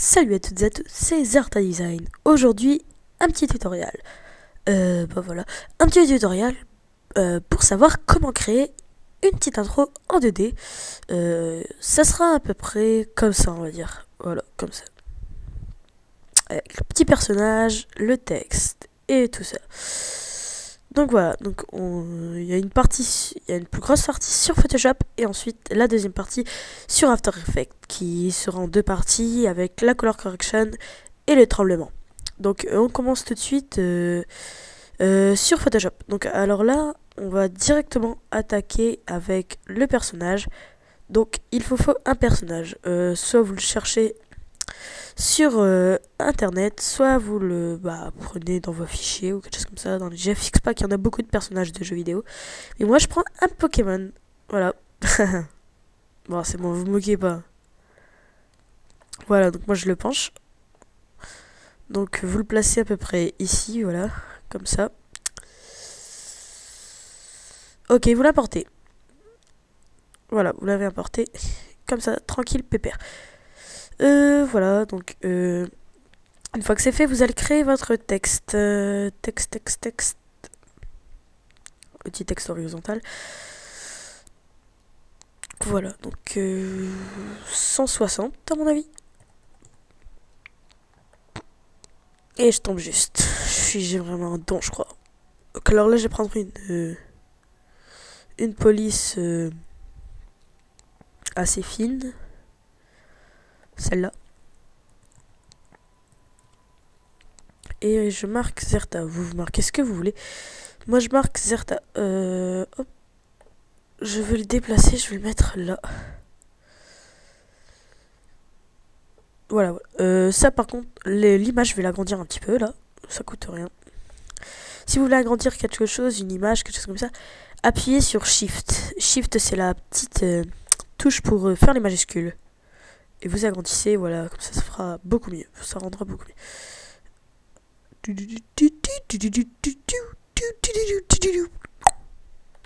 Salut à toutes et à tous, c'est Zerta Design. Aujourd'hui, un petit tutoriel. Voilà, un petit tutoriel pour savoir comment créer une petite intro en 2D. Ça sera à peu près comme ça, on va dire. Voilà, comme ça. Avec le petit personnage, le texte et tout ça. Donc voilà, donc il y a une partie, il y a une plus grosse partie sur Photoshop et ensuite la deuxième partie sur After Effects qui sera en deux parties avec la color correction et le tremblement. Donc on commence tout de suite sur Photoshop. Donc alors là, on va directement attaquer avec le personnage. Donc il faut un personnage. Soit vous le cherchez sur internet, soit vous le prenez dans vos fichiers ou quelque chose comme ça, dans les GFX Pack, il y en a beaucoup de personnages de jeux vidéo. Mais moi je prends un Pokémon. Voilà. Bon, c'est bon, vous me moquez pas. Voilà, donc moi je le penche. Donc vous le placez à peu près ici, voilà, comme ça. Ok, vous l'importez. Voilà, vous l'avez importé. Comme ça, tranquille, pépère. Voilà, donc une fois que c'est fait, vous allez créer votre texte. Texte. Petit texte horizontal. Voilà, donc 160 à mon avis. Et je tombe juste. J'ai vraiment un don, je crois. Donc alors là, je vais prendre une police assez fine. Celle-là. Et je marque Zerta. Vous marquez ce que vous voulez. Moi, je marque Zerta. Hop. Je veux le déplacer, je vais le mettre là. Voilà. Ça, par contre, l'image, je vais l'agrandir un petit peu là. Ça coûte rien. Si vous voulez agrandir quelque chose, une image, quelque chose comme ça, appuyez sur Shift. Shift, c'est la petite touche pour faire les majuscules. Et vous agrandissez, voilà, comme ça fera beaucoup mieux. Ça rendra beaucoup mieux.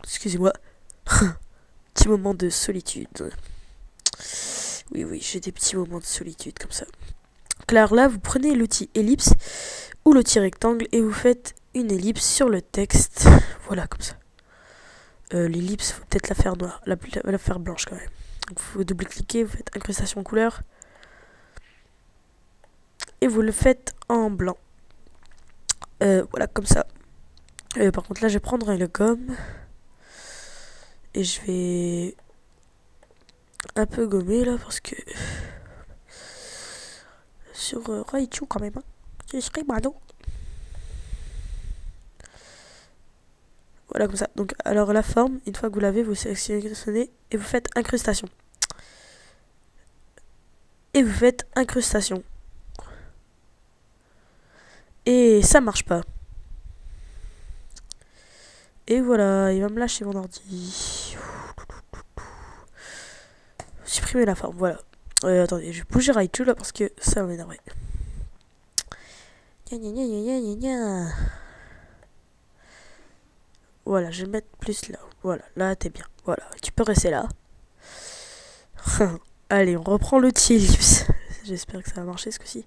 Excusez-moi. Petit moment de solitude. Oui, j'ai des petits moments de solitude comme ça. Alors là, vous prenez l'outil ellipse ou l'outil rectangle et vous faites une ellipse sur le texte. Voilà, comme ça. L'ellipse, faut peut-être la faire noire, la faire blanche quand même. Donc vous double-cliquez, vous faites incrustation couleur. Et vous le faites en blanc. Voilà, comme ça. Par contre, là, je vais prendre le gomme. Et je vais un peu gommer là parce que sur Raichu quand même, hein. Je serai malo. Voilà, comme ça. Donc alors la forme, une fois que vous l'avez, vous sélectionnez et vous faites incrustation. Et vous faites incrustation. Et ça marche pas. Et voilà, il va me lâcher mon ordi. Supprimer la forme, voilà. Attendez, je vais bouger Raichu là parce que ça va m'énerver. Voilà, je vais mettre plus là. Voilà, là t'es bien. Voilà, tu peux rester là. Allez, on reprend l'outil ellipse. J'espère que ça va marcher ce coup-ci.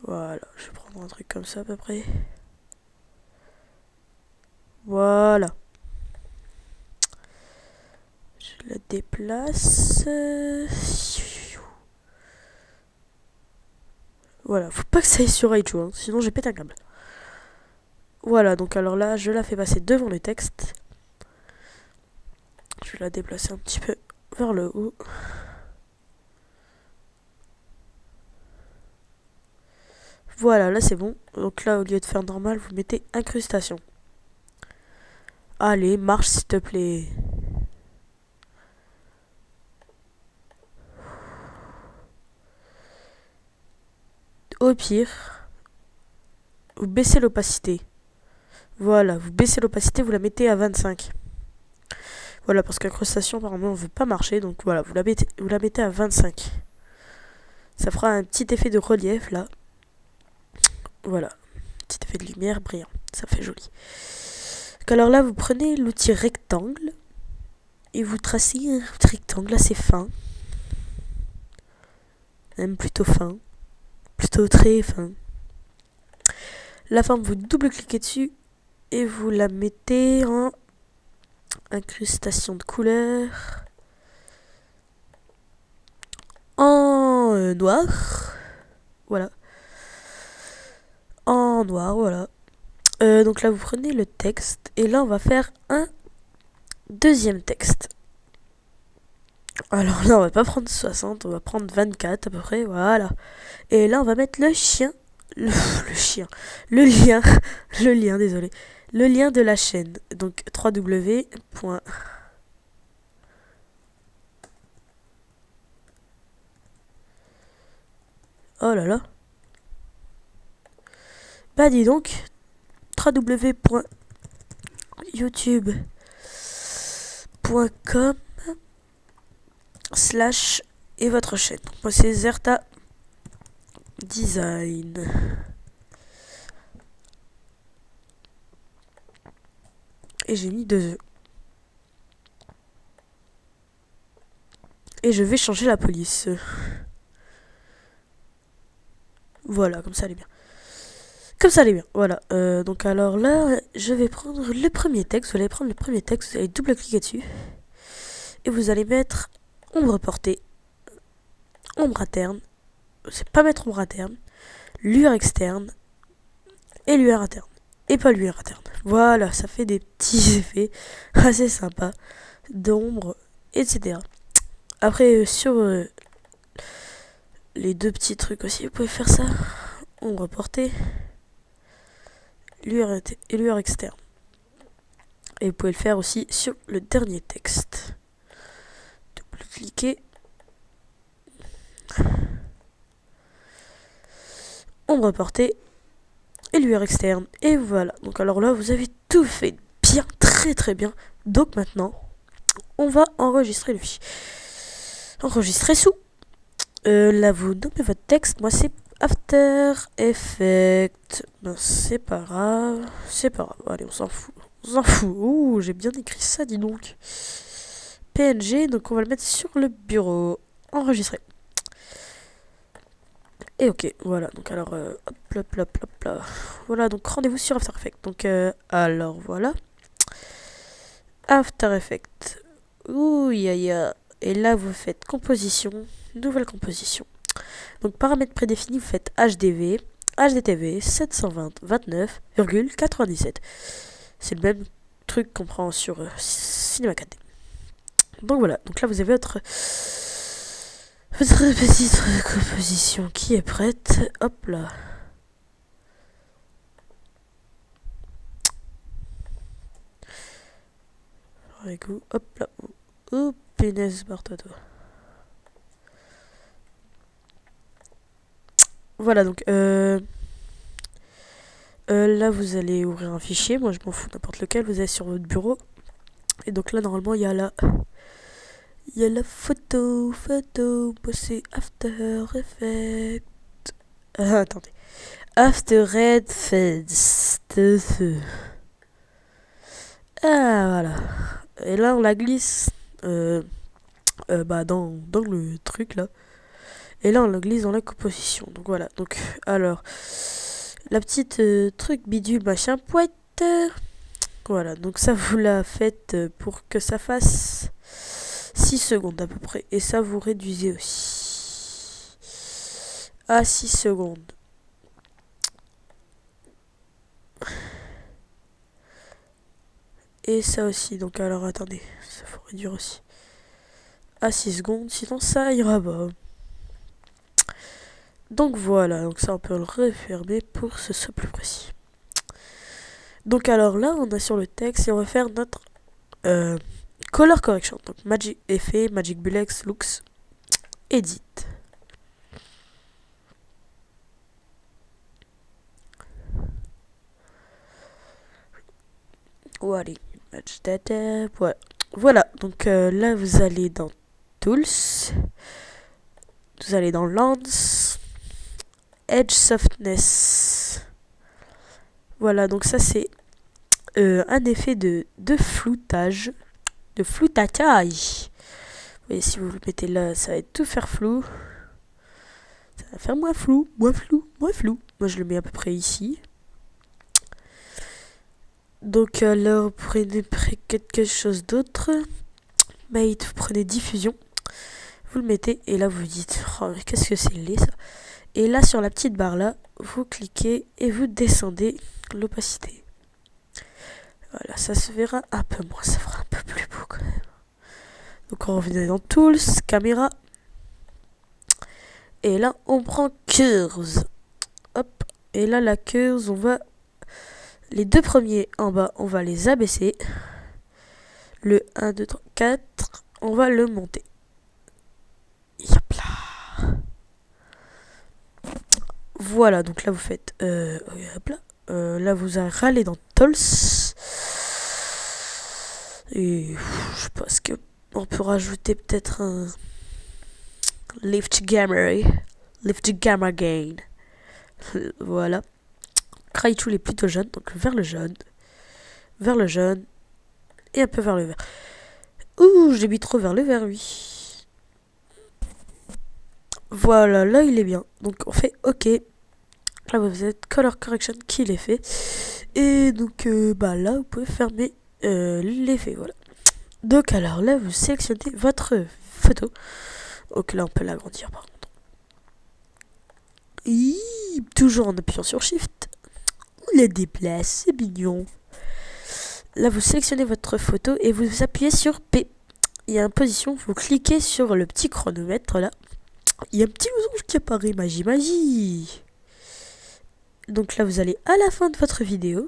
Voilà, je vais prendre un truc comme ça à peu près. Voilà. Je la déplace. Voilà, faut pas que ça aille sur Raichu, hein, sinon j'ai pété un câble. Voilà, donc alors là, je la fais passer devant le texte. Je vais la déplacer un petit peu vers le haut. Voilà, là c'est bon. Donc là, au lieu de faire normal, vous mettez incrustation. Allez, marche s'il te plaît. Au pire, vous baissez l'opacité. Voilà, vous baissez l'opacité, vous la mettez à 25. Voilà, parce qu'incrustation, apparemment, on veut pas marcher. Donc voilà, vous la mettez à 25. Ça fera un petit effet de relief, là. Voilà, petit effet de lumière brillant. Ça fait joli. Donc alors là, vous prenez l'outil rectangle. Et vous tracez un rectangle assez fin. même plutôt fin, plutôt très fin. La forme, vous double-cliquez dessus et vous la mettez en incrustation de couleur, en noir, voilà, en noir, voilà. Donc là, vous prenez le texte et là, on va faire un deuxième texte. Alors là, on va pas prendre 60, on va prendre 24 à peu près, voilà. Et là, on va mettre le chien, le chien, le lien, le lien, désolé, le lien de la chaîne. Donc 3w. Oh là là. Bah dis donc, www.youtube.com/ et votre chaîne. Moi c'est Zerta Design. Et j'ai mis 2 œufs. Et je vais changer la police. Voilà, comme ça elle est bien. Comme ça elle est bien, voilà. Donc alors là, je vais prendre le premier texte. Vous allez prendre le premier texte, vous allez double-cliquer dessus. Et vous allez mettre ombre portée, ombre interne. C'est pas mettre ombre interne, lueur externe et lueur interne. Et pas lueur interne. Voilà, ça fait des petits effets assez sympas d'ombre, etc. Après, sur les deux petits trucs aussi, vous pouvez faire ça. Ombre portée, lueur et lueur externe. Et vous pouvez le faire aussi sur le dernier texte. Double-cliquez. Ombre portée et lueur externe. Et voilà. Donc alors là, vous avez tout fait bien, très très bien. Donc maintenant, on va enregistrer le fichier. Enregistrer sous. Là, vous nommez votre texte. Moi, c'est After Effects. Ben, c'est pas grave. C'est pas grave. Allez, on s'en fout. On s'en fout. Ouh, j'ai bien écrit ça, dis donc. PNG, donc on va le mettre sur le bureau. Enregistrer. Et ok, voilà. Donc alors, hop, hop, hop, hop, là. Voilà, donc rendez-vous sur After Effects. Donc, alors, voilà. After Effects. Ouh, ya. Et là, vous faites composition. Nouvelle composition. Donc, paramètres prédéfinis, vous faites HDV, HDTV 720-29,97. C'est le même truc qu'on prend sur Cinema 4D. Donc voilà, donc là vous avez votre petite composition qui est prête. Hop là. Hop là. Oh, pénèse, barre-toi. Voilà, donc là vous allez ouvrir un fichier. Moi je m'en fous, n'importe lequel. Vous allez sur votre bureau. Et donc là normalement il y a la photo. Moi c'est After Effects. Attendez. After Effects. Ah voilà. Et là on la glisse bah dans le truc là. Et là on la glisse dans la composition. Donc voilà. Donc alors la petite truc bidule machin poète. Voilà, donc ça vous la faites pour que ça fasse 6 secondes à peu près. Et ça vous réduisez aussi à 6 secondes. Et ça aussi, donc alors attendez, ça faut réduire aussi à 6 secondes, sinon ça ira pas. Donc voilà, donc ça on peut le refermer pour que ce soit plus précis. Donc alors là, on a sur le texte et on va faire notre color correction. Donc Magic Effet, Magic Bullets, Looks, Edit. Voilà, Match Data, voilà. Voilà, donc là vous allez dans Tools, vous allez dans Lens, Edge Softness. Voilà, donc ça c'est un effet de floutage. De floutage. Vous voyez, si vous le mettez là, ça va être tout faire flou. Ça va faire moins flou, moins flou, moins flou. Moi, je le mets à peu près ici. Donc, alors, vous prenez quelque chose d'autre. Mate, vous prenez diffusion. Vous le mettez et là, vous vous dites, oh, mais qu'est-ce que c'est laid, ça. Et là, sur la petite barre là, vous cliquez et vous descendez l'opacité. Voilà, ça se verra un peu moins, ça fera un peu plus beau quand même. Donc on revient dans Tools, Caméra. Et là, on prend Curves. Hop. Et là, la Curves, on va... Les deux premiers en bas, on va les abaisser. Le 1, 2, 3, 4, on va le monter. Hop là. Voilà, donc là, vous faites... hop là. Là, vous allez râler dans Tools. Et je pense que on peut rajouter peut-être un Lift Gamma Gain. Voilà. Raichu est plutôt jaune, donc vers le jaune, et un peu vers le vert. Ouh, j'ai mis trop vers le vert, oui. Voilà, là il est bien. Donc on fait OK. Là vous êtes Color Correction qui l'est fait. Et donc bah là vous pouvez fermer l'effet, voilà. Donc alors là vous sélectionnez votre photo. Donc là on peut l'agrandir par contre. Toujours en appuyant sur Shift. On la déplace, c'est mignon. Là vous sélectionnez votre photo et vous appuyez sur P. Il y a une position, vous cliquez sur le petit chronomètre là. Il y a un petit losange qui apparaît, magie. Donc là vous allez à la fin de votre vidéo.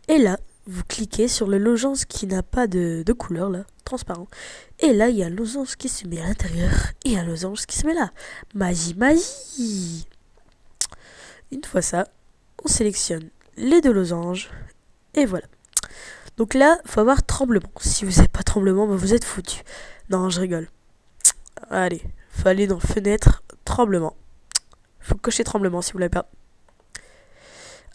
Et là, vous cliquez sur le losange qui n'a pas de couleur là, transparent. Et là, il y a un losange qui se met à l'intérieur et un losange qui se met là. Magie. Une fois ça, on sélectionne les deux losanges et voilà. Donc là, il faut avoir tremblement. Si vous n'avez pas tremblement, bah vous êtes foutu. Non, je rigole. Allez, faut aller dans fenêtre, tremblement. Faut cocher tremblement si vous l'avez pas.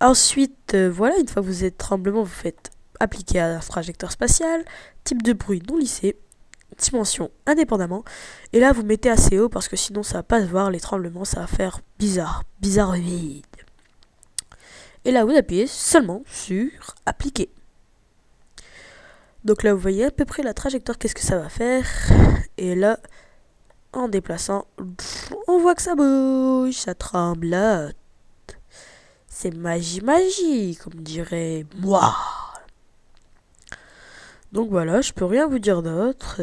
Ensuite, voilà, une fois que vous êtes tremblement, vous faites appliquer à la trajectoire spatiale, type de bruit non lissé, dimension indépendamment. Et là, vous mettez assez haut parce que sinon, ça va pas se voir les tremblements, ça va faire bizarroïde. Et là, vous appuyez seulement sur appliquer. Donc là, vous voyez à peu près la trajectoire, qu'est-ce que ça va faire. Et là, en déplaçant, on voit que ça bouge, ça tremble. C'est magie, comme dirait moi. Donc voilà, je peux rien vous dire d'autre.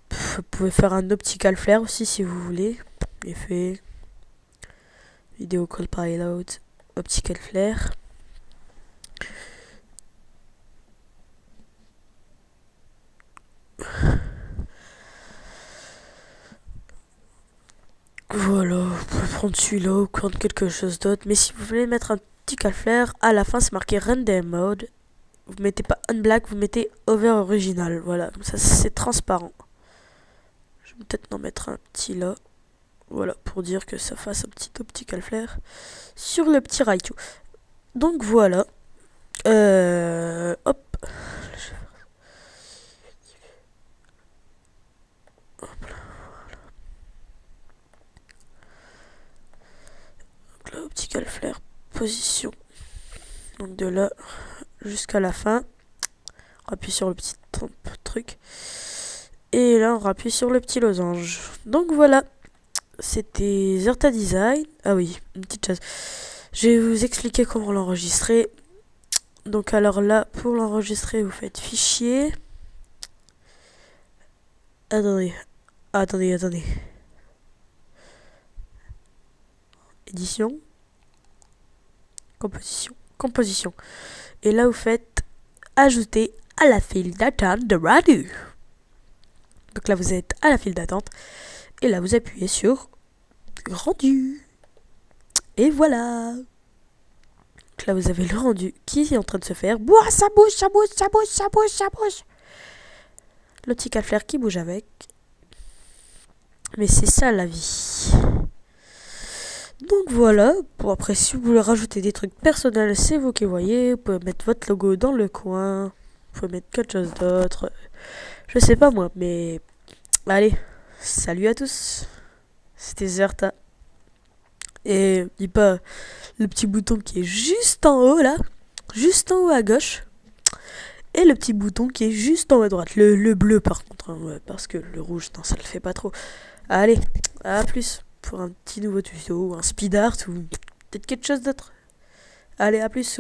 Vous pouvez faire un optical flare aussi si vous voulez. Effet. Vidéo Call Pilot. Optical flare. Voilà, vous pouvez prendre celui-là ou prendre quelque chose d'autre. Mais si vous voulez mettre un optical flare, à la fin c'est marqué Render Mode. Vous mettez pas Unblack, vous mettez Over Original. Voilà, comme ça c'est transparent. Je vais peut-être en mettre un petit là. Voilà, pour dire que ça fasse un petit optical flare sur le petit Raichu. Donc voilà. Hop. Hop là, voilà. Donc là, optical flare, position. Donc de là jusqu'à la fin. On appuie sur le petit truc. Et là, on rappuie sur le petit losange. Donc voilà. C'était Zerta Design. Ah oui, une petite chose. Je vais vous expliquer comment l'enregistrer. Donc alors là, pour l'enregistrer, vous faites fichier. Attendez. Édition. Composition. Et là, vous faites ajouter à la file d'attente de radio. Donc là, vous êtes à la file d'attente. Et là, vous appuyez sur rendu. Et voilà. Donc là, vous avez le rendu qui est en train de se faire. Boah, ça bouge. L'optical flare qui bouge avec. Mais c'est ça la vie. Donc voilà. Bon, après, si vous voulez rajouter des trucs personnels, c'est vous qui voyez. Vous pouvez mettre votre logo dans le coin. Vous pouvez mettre quelque chose d'autre. Je sais pas moi, mais Allez, salut à tous. C'était Zerta. Et dis pas le petit bouton qui est juste en haut là, juste en haut à gauche. Et le petit bouton qui est juste en haut à droite. Le bleu par contre, hein, ouais, parce que le rouge, non, ça le fait pas trop. Allez, à plus pour un petit nouveau tuto ou un speed art ou peut-être quelque chose d'autre. Allez, à plus.